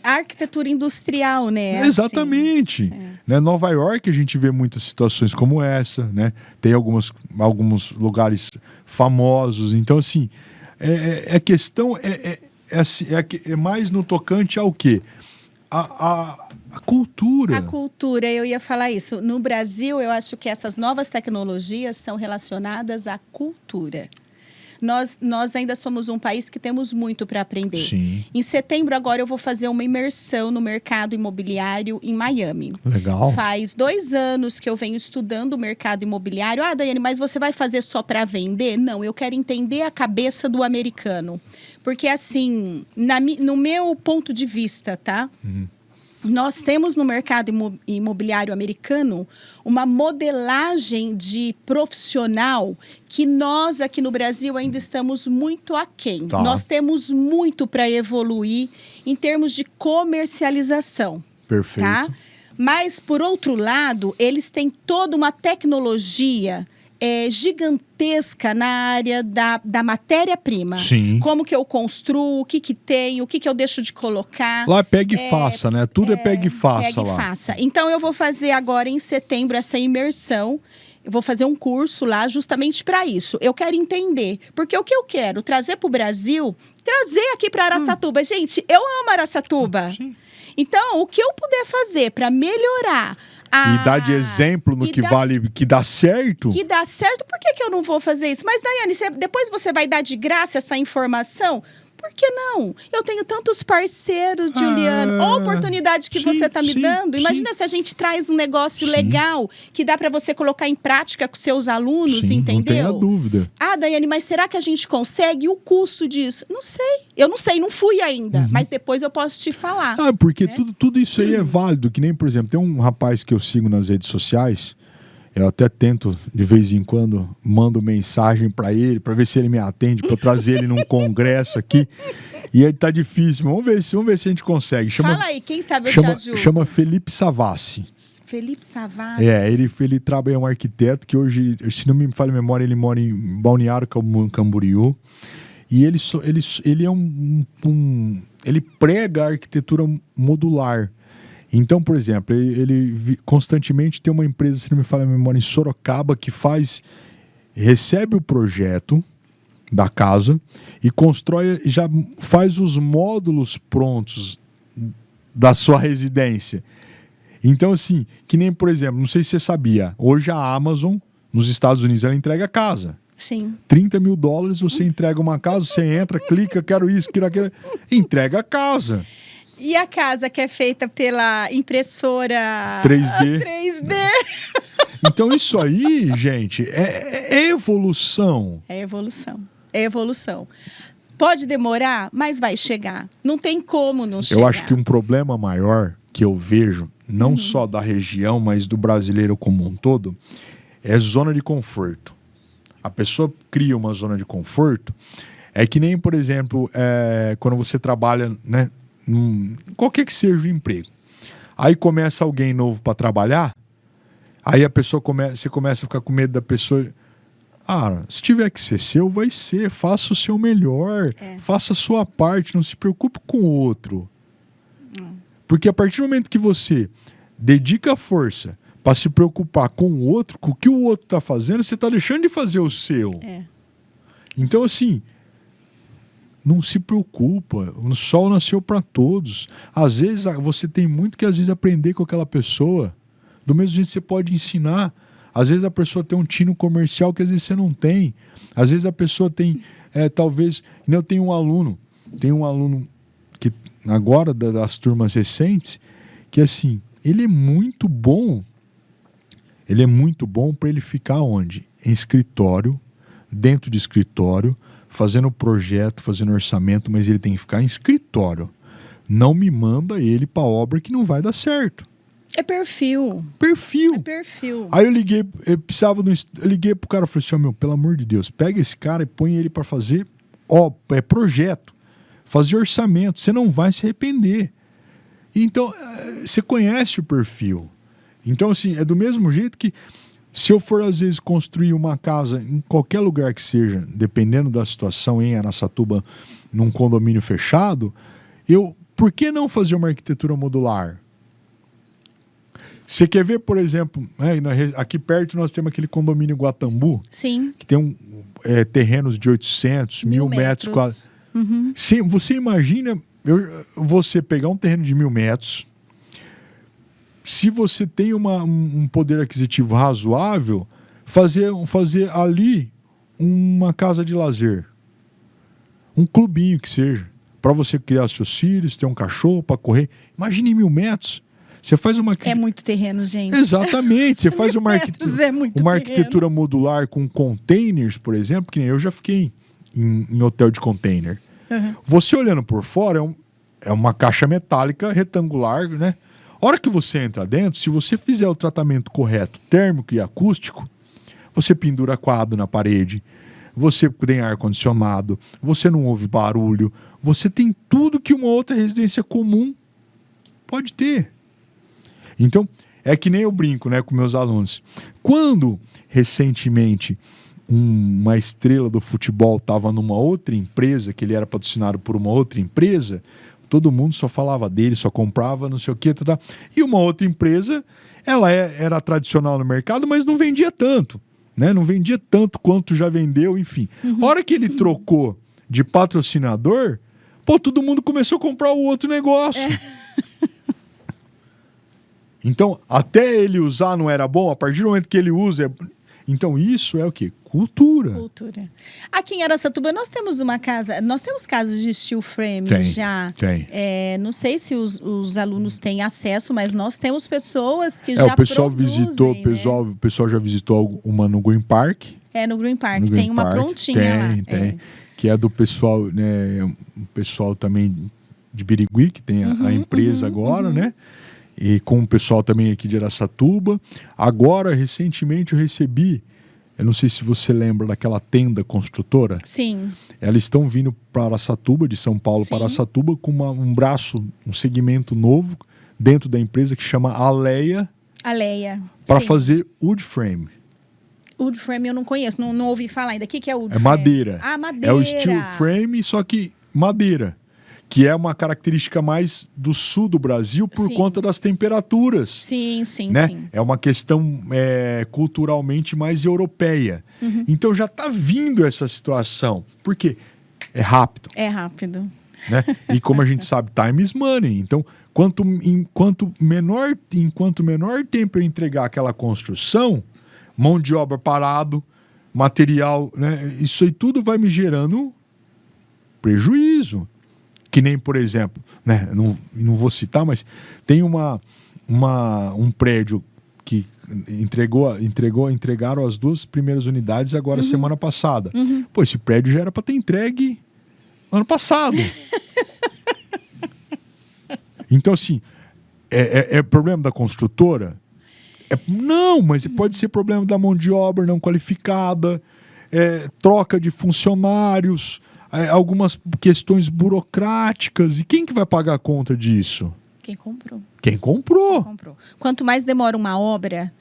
A arquitetura industrial, né? Exatamente. Assim. Né? Nova York a gente vê muitas situações como essa, né? Tem alguns lugares famosos. Então, assim, a questão é mais no tocante ao quê? A cultura. A cultura, eu ia falar isso. No Brasil, eu acho que essas novas tecnologias são relacionadas à cultura. Nós ainda somos um país que temos muito para aprender. Sim. Em setembro, agora, eu vou fazer uma imersão no mercado imobiliário em Miami. Legal. Faz 2 anos que eu venho estudando o mercado imobiliário. Ah, Daiane, mas você vai fazer só para vender? Não, eu quero entender a cabeça do americano. Porque, assim, no meu ponto de vista, tá? Nós temos no mercado imobiliário americano uma modelagem de profissional que nós aqui no Brasil ainda estamos muito aquém. Tá. Nós temos muito para evoluir em termos de comercialização. Perfeito. Tá? Mas, por outro lado, eles têm toda uma tecnologia gigantesca na área da matéria-prima. Sim. Como que eu construo, o que tem, o que eu deixo de colocar. Lá pega e faça, né? Tudo é pega e faça pega lá. E faça. Então, eu vou fazer agora em setembro essa imersão. Eu vou fazer um curso lá justamente para isso. Eu quero entender. Porque o que eu quero trazer para o Brasil, trazer aqui para Araçatuba. Gente, eu amo Araçatuba. Sim. Então, o que eu puder fazer para melhorar e dar de exemplo no que vale, que dá certo. Que dá certo, por que eu não vou fazer isso? Mas, Daiane, depois você vai dar de graça essa informação? Por que não? Eu tenho tantos parceiros, Juliano. Olha a oportunidade que você está me dando. Imagina se a gente traz um negócio legal que dá para você colocar em prática com seus alunos, entendeu? Não tenha dúvida. Ah, Daiane, mas será que a gente consegue? E o custo disso? Não sei. Eu não sei, não fui ainda. Mas depois eu posso te falar. Porque tudo isso aí é válido. Que nem, por exemplo, tem um rapaz que eu sigo nas redes sociais. Eu até tento, de vez em quando, mando mensagem para ele, para ver se ele me atende, para eu trazer ele num congresso aqui. E aí tá difícil. Vamos ver se a gente consegue. Fala aí, quem sabe eu te ajudo. Chama Felipe Savassi. Felipe Savassi. Ele trabalha, é um arquiteto que hoje, se não me falha a memória, ele mora em Balneário Camboriú. E ele ele prega a arquitetura modular. Então, por exemplo, ele constantemente tem uma empresa, se não me falha a memória, em Sorocaba, que recebe o projeto da casa e constrói, já faz os módulos prontos da sua residência. Então, assim, que nem, por exemplo, não sei se você sabia, hoje a Amazon, nos Estados Unidos, ela entrega a casa. Sim. $30 mil, você entrega uma casa, você entra, clica, quero isso, quero aquilo, entrega a casa. E a casa que é feita pela impressora 3D. Então isso aí, gente, é evolução. É evolução. É evolução. Pode demorar, mas vai chegar. Não tem como não chegar. Eu acho que um problema maior que eu vejo, não só da região, mas do brasileiro como um todo, é zona de conforto. A pessoa cria uma zona de conforto, É que nem, por exemplo, quando você trabalha, né, qualquer que seja o emprego. Aí começa alguém novo para trabalhar, aí a pessoa você começa a ficar com medo da pessoa. Ah, se tiver que ser seu, vai ser. Faça o seu melhor. Faça a sua parte. Não se preocupe com o outro. Porque a partir do momento que você dedica força para se preocupar com o outro, com o que o outro está fazendo, você está deixando de fazer o seu. Então, assim, não se preocupa. O sol nasceu para todos. Às vezes, você tem muito que, às vezes, aprender com aquela pessoa. Do mesmo jeito que você pode ensinar. Às vezes a pessoa tem um tino comercial que às vezes você não tem. Às vezes a pessoa tem, talvez... Eu tenho um aluno que agora, das turmas recentes, que assim, ele é muito bom para ele ficar onde? Em escritório, dentro de escritório, fazendo projeto, fazendo orçamento, mas ele tem que ficar em escritório. Não me manda ele para obra que não vai dar certo. É perfil. É perfil. Aí eu liguei pro cara e falei assim, pelo amor de Deus, pega esse cara e põe ele para fazer projeto, fazer orçamento, você não vai se arrepender. Então, você conhece o perfil. Então, assim, é do mesmo jeito que se eu for, às vezes, construir uma casa em qualquer lugar que seja, dependendo da situação em Araçatuba, num condomínio fechado, por que não fazer uma arquitetura modular? Você quer ver, por exemplo, aqui perto nós temos aquele condomínio Guatambu. Sim. Que tem terrenos de 800, 1.000 metros quadrados. Uhum. Você imagina você pegar um terreno de 1.000 metros, se você tem um poder aquisitivo razoável, fazer ali uma casa de lazer. Um clubinho que seja. Para você criar seus filhos, ter um cachorro para correr. Imagine 1.000 metros. Você faz É muito terreno, gente. Exatamente. Você faz uma arquitetura modular com containers, por exemplo, que nem eu já fiquei em hotel de container. Uhum. Você olhando por fora, é uma caixa metálica retangular, né? A hora que você entra dentro, se você fizer o tratamento correto, térmico e acústico, você pendura quadro na parede, você tem ar-condicionado, você não ouve barulho, você tem tudo que uma outra residência comum pode ter. Então, é que nem eu brinco, né, com meus alunos. Quando, recentemente, uma estrela do futebol estava numa outra empresa, que ele era patrocinado por uma outra empresa, todo mundo só falava dele, só comprava, não sei o quê. E uma outra empresa, ela era tradicional no mercado, mas não vendia tanto. Né? Não vendia tanto quanto já vendeu, enfim. A hora que ele trocou de patrocinador, todo mundo começou a comprar o outro negócio. Então, até ele usar não era bom, a partir do momento que ele usa... Então, isso é o quê? Cultura. Aqui em Araçatuba, nós temos casas de steel frame já. Tem. Não sei se os alunos têm acesso, mas nós temos pessoas que já o pessoal produzem, visitou, né? o pessoal já visitou uma no Green Park. No Green Park. Tem uma prontinha lá. Tem. Que é do pessoal, né? O pessoal também de Birigui, que tem a empresa agora, né? E com o pessoal também aqui de Araçatuba. Agora, recentemente, eu recebi, eu não sei se você lembra daquela tenda construtora. Sim. Elas estão vindo para Araçatuba, de São Paulo para Araçatuba, com um braço, um segmento novo dentro da empresa que chama Aleia. Para fazer wood frame. Wood frame eu não conheço, não ouvi falar ainda. O que é wood frame? É madeira. Madeira. É o steel frame, só que madeira. Que é uma característica mais do sul do Brasil por conta das temperaturas. Sim. É uma questão culturalmente mais europeia. Então já está vindo essa situação. Por quê? É rápido. Né? E como a gente sabe, time is money. Então, enquanto menor tempo eu entregar aquela construção, mão de obra parado, material, né? Isso aí tudo vai me gerando prejuízo. Que nem, por exemplo, né, não vou citar, mas tem um prédio que entregaram as 2 primeiras unidades agora semana passada. Esse prédio já era para ter entregue ano passado. Então, assim, é problema da construtora? Não, mas pode ser problema da mão de obra não qualificada, troca de funcionários. algumas questões burocráticas. E quem que vai pagar a conta disso? Quem comprou. Quem comprou. Quanto mais demora uma obra,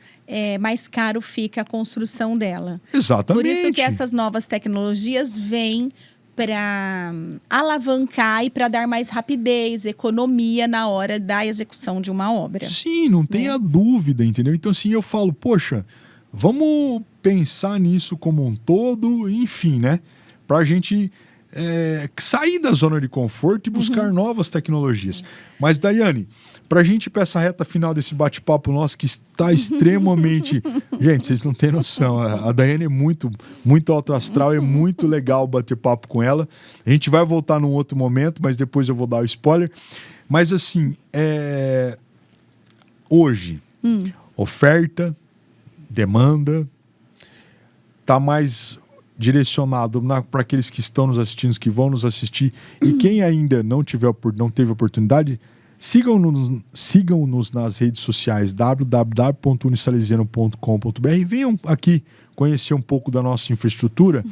mais caro fica a construção dela. Exatamente. Por isso que essas novas tecnologias vêm para alavancar e para dar mais rapidez, economia na hora da execução de uma obra. Sim, não tenha dúvida, entendeu? Então, assim, eu falo, poxa, vamos pensar nisso como um todo, enfim, né? Pra gente sair da zona de conforto e buscar novas tecnologias. Mas, Daiane, pra gente ir pra essa reta final desse bate-papo nosso que está extremamente... Gente, vocês não têm noção. A Daiane é muito, muito alto astral, é muito legal bater papo com ela. A gente vai voltar num outro momento, mas depois eu vou dar o spoiler. Mas, assim, hoje, oferta, demanda, tá mais direcionado para aqueles que estão nos assistindo, que vão nos assistir. E quem ainda não teve oportunidade, sigam-nos nas redes sociais www.unisalesiano.com.br e venham aqui conhecer um pouco da nossa infraestrutura.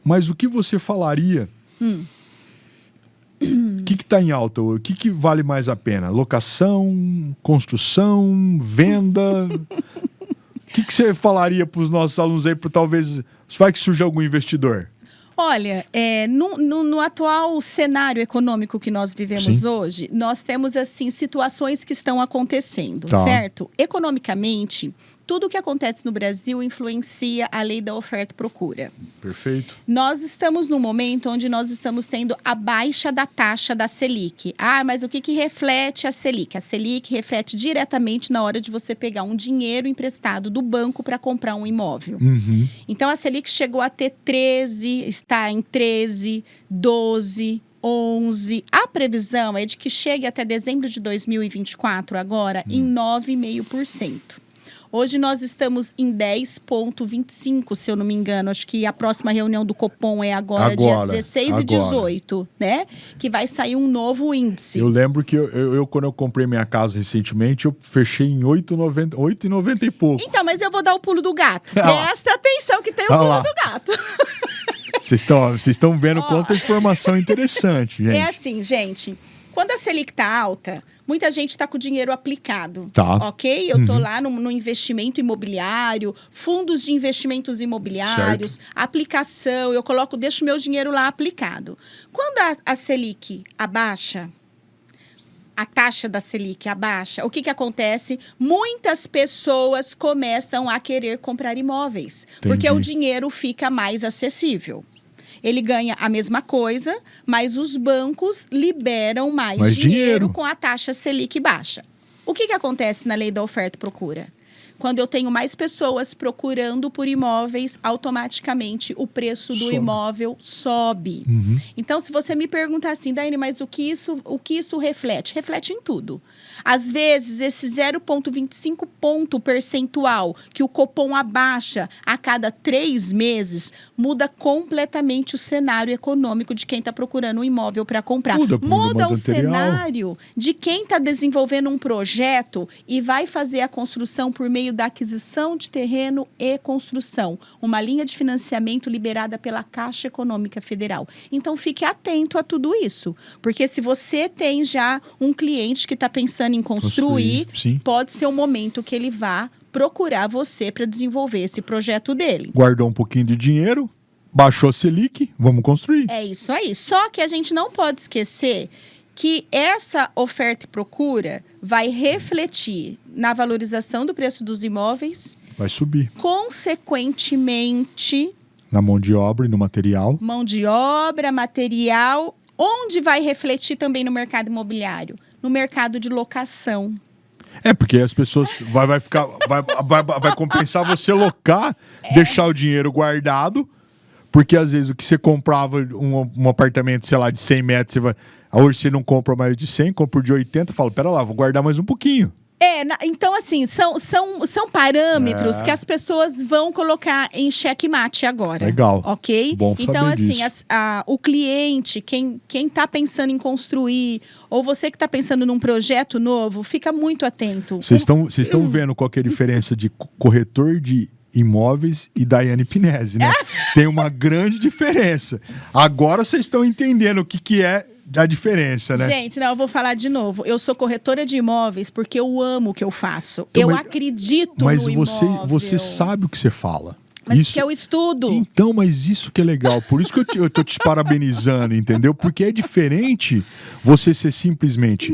Mas o que você falaria? O que está em alta? O que vale mais a pena? Locação, construção, venda? O que você falaria para os nossos alunos aí, para talvez vai que surja algum investidor? Olha, no atual cenário econômico que nós vivemos hoje, nós temos assim situações que estão acontecendo, certo? Economicamente, tudo o que acontece no Brasil influencia a lei da oferta e procura. Perfeito. Nós estamos num momento onde nós estamos tendo a baixa da taxa da Selic. Ah, mas o que reflete a Selic? A Selic reflete diretamente na hora de você pegar um dinheiro emprestado do banco para comprar um imóvel. Então, a Selic chegou a ter 13, está em 13, 12... 11. A previsão é de que chegue até dezembro de 2024, agora, em 9,5%. Hoje nós estamos em 10,25%, se eu não me engano. Acho que a próxima reunião do Copom é agora dia 16 e 18, né? Que vai sair um novo índice. Eu lembro que eu quando eu comprei minha casa recentemente, eu fechei em 8,90 e pouco. Então, mas eu vou dar o pulo do gato. Presta atenção que tem o pulo do gato. Vocês estão vendo quanta informação interessante, gente. É assim, gente. Quando a Selic está alta, muita gente está com o dinheiro aplicado, ok? Eu estou lá no investimento imobiliário, fundos de investimentos imobiliários, aplicação, deixo meu dinheiro lá aplicado. Quando a Selic abaixa, a taxa da Selic abaixa, o que acontece? Muitas pessoas começam a querer comprar imóveis, porque o dinheiro fica mais acessível. Ele ganha a mesma coisa, mas os bancos liberam mais dinheiro com a taxa Selic baixa. O que acontece na lei da oferta e procura? Quando eu tenho mais pessoas procurando por imóveis, automaticamente o preço do imóvel sobe. Então, se você me perguntar assim, Daiane, mas o que isso reflete? Reflete em tudo. Às vezes, esse 0,25 ponto percentual que o Copom abaixa a cada 3 meses, muda completamente o cenário econômico de quem está procurando um imóvel para comprar. Muda o cenário de quem está desenvolvendo um projeto e vai fazer a construção por meio da aquisição de terreno e construção. Uma linha de financiamento liberada pela Caixa Econômica Federal. Então, fique atento a tudo isso. Porque se você tem já um cliente que está pensando em construir, pode ser um momento que ele vá procurar você para desenvolver esse projeto dele. Guardou um pouquinho de dinheiro, baixou a Selic, vamos construir. É isso aí. Só que a gente não pode esquecer que essa oferta e procura vai refletir na valorização do preço dos imóveis. Vai subir. Consequentemente, na mão de obra e no material. Mão de obra, material. Onde vai refletir também no mercado imobiliário? No mercado de locação. Porque as pessoas vai compensar você locar, deixar o dinheiro guardado, porque às vezes o que você comprava um apartamento, sei lá, de 100 metros, hoje você não compra mais de 100, compra de 80, fala, pera lá, vou guardar mais um pouquinho. Então, assim, são parâmetros que as pessoas vão colocar em xeque-mate agora. Legal. Ok? Bom saber então, assim, disso. O cliente, quem está pensando em construir, ou você que está pensando num projeto novo, fica muito atento. Vocês estão vendo qual que é a diferença de corretor de Imóveis e Daiane Pinese, né? Tem uma grande diferença. Agora vocês estão entendendo o que é a diferença, né? Gente, não, eu vou falar de novo. Eu sou corretora de imóveis porque eu amo o que eu faço. Então, eu acredito mas no imóvel. você sabe o que você fala. Mas isso, porque eu estudo. Então, mas isso que é legal. Por isso que eu tô te parabenizando, entendeu? Porque é diferente você ser simplesmente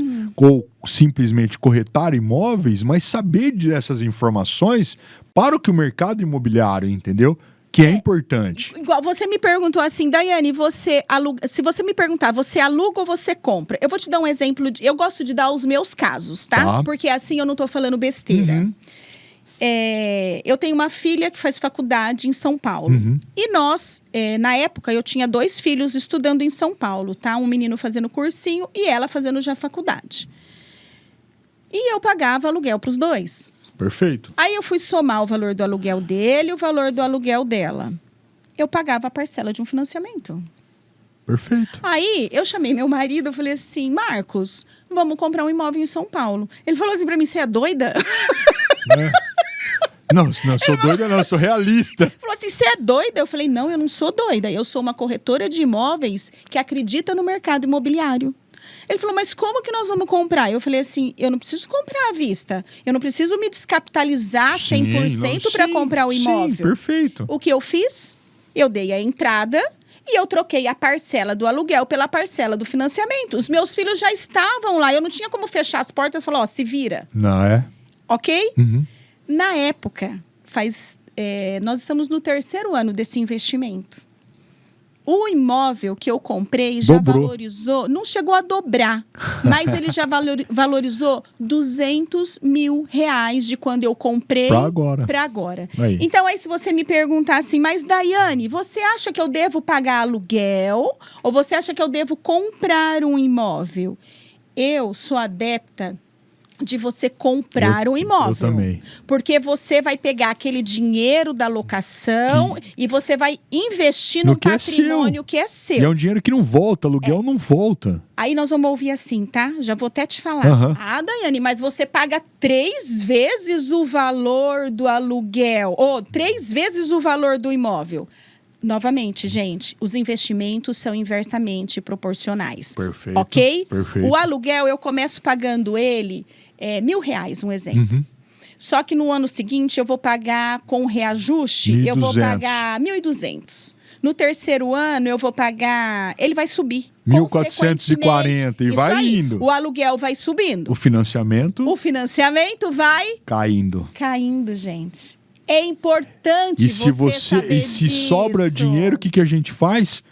corretar imóveis, mas saber dessas informações para o que o mercado imobiliário, entendeu? Que é importante. Igual você me perguntou assim, Daiane, você aluga, se você me perguntar, você aluga ou você compra? Eu vou te dar um exemplo. Eu gosto de dar os meus casos, tá? Porque assim eu não tô falando besteira. Eu tenho uma filha que faz faculdade em São Paulo. E nós, na época, eu tinha 2 filhos estudando em São Paulo, tá? Um menino fazendo cursinho e ela fazendo já faculdade. E eu pagava aluguel para os 2. Perfeito. Aí eu fui somar o valor do aluguel dele e o valor do aluguel dela. Eu pagava a parcela de um financiamento. Perfeito. Aí eu chamei meu marido, eu falei assim, Marcos, vamos comprar um imóvel em São Paulo. Ele falou assim pra mim, você é doida? Não, não sou doida não, eu sou realista. Ele falou assim, você é doida? Eu falei, não, eu não sou doida. Eu sou uma corretora de imóveis que acredita no mercado imobiliário. Ele falou, mas como que nós vamos comprar? Eu falei assim, eu não preciso comprar à vista. Eu não preciso me descapitalizar 100% para comprar o imóvel. Sim, perfeito. O que eu fiz? Eu dei a entrada e eu troquei a parcela do aluguel pela parcela do financiamento. Os meus filhos já estavam lá. Eu não tinha como fechar as portas e falar, ó, se vira. Não é? Ok? Na época, nós estamos no 3º ano desse investimento. O imóvel que eu comprei já valorizou, não chegou a dobrar, mas ele já valorizou R$200 mil de quando eu comprei para agora. Aí. Então, aí se você me perguntar assim, mas Daiane, você acha que eu devo pagar aluguel ou você acha que eu devo comprar um imóvel? Eu sou adepta de você comprar um imóvel. Eu também. Porque você vai pegar aquele dinheiro da locação e você vai investir num patrimônio que é seu. E é um dinheiro que não volta, aluguel não volta. Aí nós vamos ouvir assim, tá? Já vou até te falar. Ah, Daiane, mas você paga 3 vezes o valor do aluguel, ou 3 vezes o valor do imóvel. Novamente, gente, os investimentos são inversamente proporcionais. Perfeito. Ok? Perfeito. O aluguel, eu começo pagando ele R$1.000, um exemplo. Só que no ano seguinte, eu vou pagar com reajuste, 1.200. eu vou pagar 1.200. No 3º ano, eu vou pagar... Ele vai subir. 1.440 e vai aí, indo. O aluguel vai subindo. O financiamento vai... Caindo, gente. É importante saber se sobra dinheiro, o que a gente faz?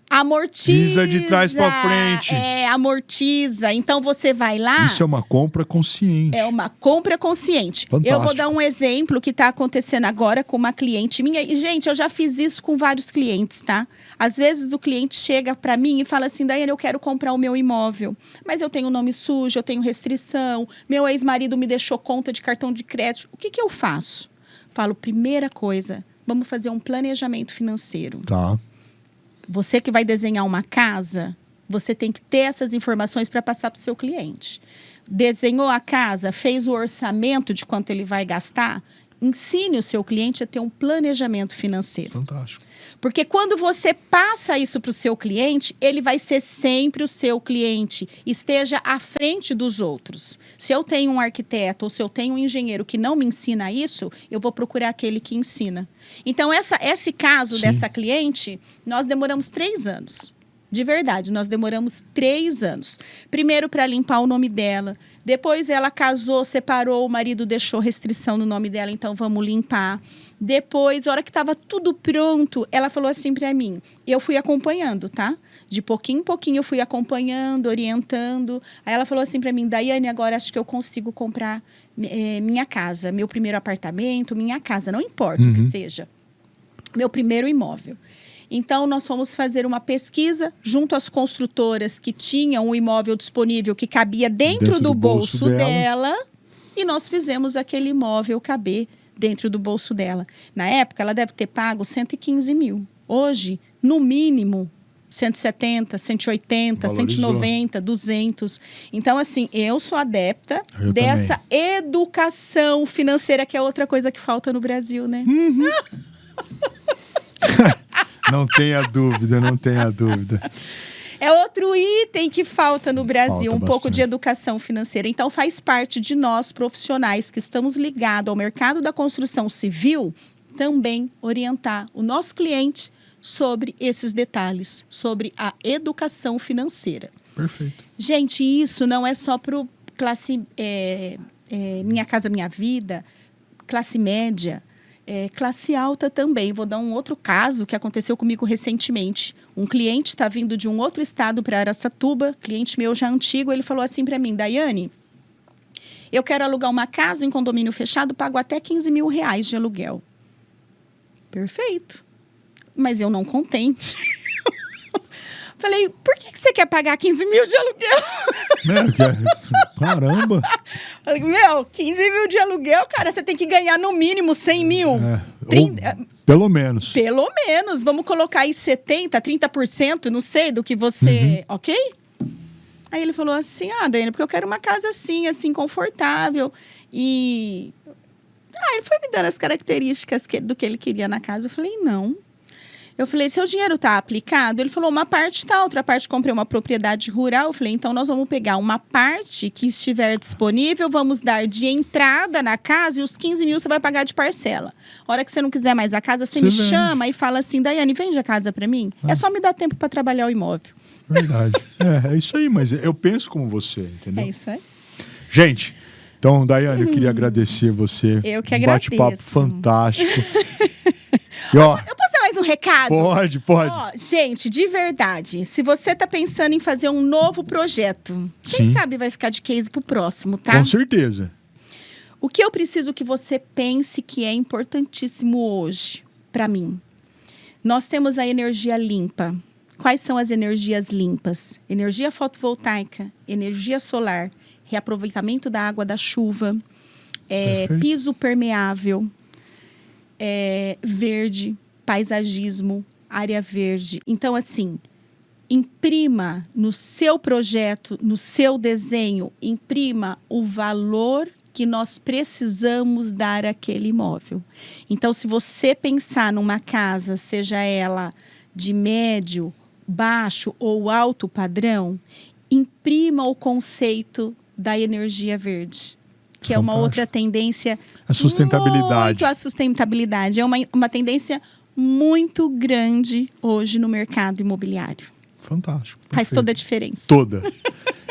Amortiza de trás para frente. Amortiza. Então você vai lá. Isso é uma compra consciente. É uma compra consciente. Fantástico. Eu vou dar um exemplo que está acontecendo agora com uma cliente minha. E, gente, eu já fiz isso com vários clientes, tá? Às vezes o cliente chega para mim e fala assim, Daiane, eu quero comprar o meu imóvel. Mas eu tenho nome sujo, eu tenho restrição. Meu ex-marido me deixou conta de cartão de crédito. O que eu faço? Falo, primeira coisa, vamos fazer um planejamento financeiro. Tá. Você que vai desenhar uma casa, você tem que ter essas informações para passar para o seu cliente. Desenhou a casa, fez o orçamento de quanto ele vai gastar, ensine o seu cliente a ter um planejamento financeiro. Fantástico. Porque quando você passa isso para o seu cliente, ele vai ser sempre o seu cliente. Esteja à frente dos outros. Se eu tenho um arquiteto ou se eu tenho um engenheiro que não me ensina isso, eu vou procurar aquele que ensina. Então, esse caso dessa cliente, nós demoramos 3 anos. De verdade, nós demoramos 3 anos. Primeiro para limpar o nome dela. Depois ela casou, separou, o marido deixou restrição no nome dela, então vamos limpar. Depois, a hora que estava tudo pronto, ela falou assim para mim. Eu fui acompanhando, tá? De pouquinho em pouquinho eu fui acompanhando, orientando. Aí ela falou assim para mim, Daiane, agora acho que eu consigo comprar minha casa, meu primeiro apartamento, minha casa, não importa o que seja. Meu primeiro imóvel. Então, nós fomos fazer uma pesquisa junto às construtoras que tinham um imóvel disponível que cabia dentro do bolso dela. E nós fizemos aquele imóvel caber dentro do bolso dela. Na época, ela deve ter pago 115 mil. Hoje, no mínimo, 170, 180, Valorizou. 190, 200. Então, assim, eu sou adepta Eu dessa educação financeira, que é outra coisa que falta no Brasil, né? Não tenha dúvida, não tenha dúvida. É outro item que falta no Brasil, Falta um pouco bastante. de educação financeira. Então, faz parte de nós, profissionais, que estamos ligados ao mercado da construção civil, também orientar o nosso cliente sobre esses detalhes, sobre a educação financeira. Perfeito. Gente, isso não é só para o classe Minha Casa Minha Vida, classe média, classe alta também. Vou dar um outro caso que aconteceu comigo recentemente. Um cliente está vindo de um outro estado para Araçatuba, cliente meu já antigo, ele falou assim para mim: Daiane, eu quero alugar uma casa em condomínio fechado, pago até R$15 mil de aluguel. Perfeito. Mas eu não contei. Falei, por que você quer pagar 15 mil de aluguel? Caramba! Falei, 15 mil de aluguel, cara, você tem que ganhar no mínimo 100 mil. Ou, pelo menos. Pelo menos, vamos colocar aí 70%, 30%, não sei, do que você... Ok? Aí ele falou assim, Daiane, porque eu quero uma casa assim, confortável. E... ele foi me dando as características do que ele queria na casa. Eu falei, não. Eu falei, seu dinheiro está aplicado? Ele falou, uma parte está, outra parte comprei uma propriedade rural. Eu falei, então nós vamos pegar uma parte que estiver disponível, vamos dar de entrada na casa e os 15 mil você vai pagar de parcela. A hora que você não quiser mais a casa, você me vende. chama e fala assim, Daiane, vende a casa para mim? É só me dar tempo para trabalhar o imóvel. Verdade. É isso aí, mas eu penso como você, entendeu? É isso aí. Gente, então, Daiane, eu queria agradecer você. Eu que agradeço. Bate-papo fantástico. E, ó, Eu posso dar mais um recado? pode. Ó, gente, de verdade, se você tá pensando em fazer um novo projeto, quem Sim. sabe vai ficar de case pro próximo, tá? Com certeza. O que eu preciso que você pense que é importantíssimo hoje, para mim. Nós temos a energia limpa. Quais são as energias limpas? Energia fotovoltaica, energia solar, reaproveitamento da água da chuva, Perfeito. piso permeável, verde, paisagismo, área verde. Então, assim, imprima no seu projeto, no seu desenho, imprima o valor que nós precisamos dar àquele imóvel. Então, se você pensar numa casa, seja ela de médio, baixo ou alto padrão, imprima o conceito da energia verde, que é uma Fantástico. outra tendência. A sustentabilidade. Muito a sustentabilidade. É uma tendência muito grande hoje no mercado imobiliário. Fantástico. Faz perfeito. toda a diferença. Toda.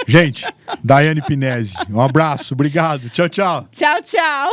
Gente, Daiane Pinesi, um abraço, obrigado. Tchau, tchau. Tchau, tchau.